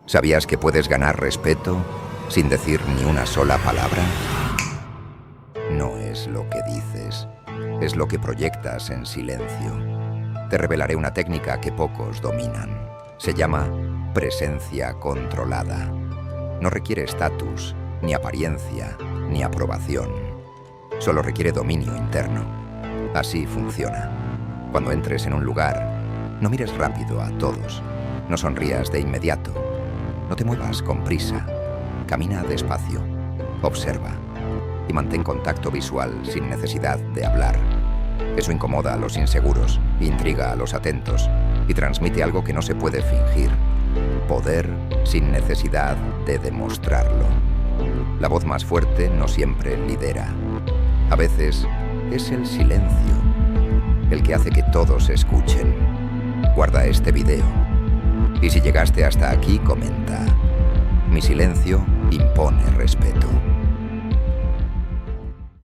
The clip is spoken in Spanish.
¿Sabías que puedes ganar respeto sin decir ni una sola palabra? No es lo que dices, es lo que proyectas en silencio. Te revelaré una técnica que pocos dominan. Se llama presencia controlada. No requiere estatus, ni apariencia, ni aprobación. Solo requiere dominio interno. Así funciona. Cuando entres en un lugar, no mires rápido a todos. No sonrías de inmediato. No te muevas con prisa. Camina despacio. Observa. Y mantén contacto visual sin necesidad de hablar. Eso incomoda a los inseguros, intriga a los atentos y transmite algo que no se puede fingir. Poder sin necesidad de demostrarlo. La voz más fuerte no siempre lidera. A veces es el silencio el que hace que todos escuchen. Guarda este video. Y si llegaste hasta aquí, comenta: mi silencio impone respeto.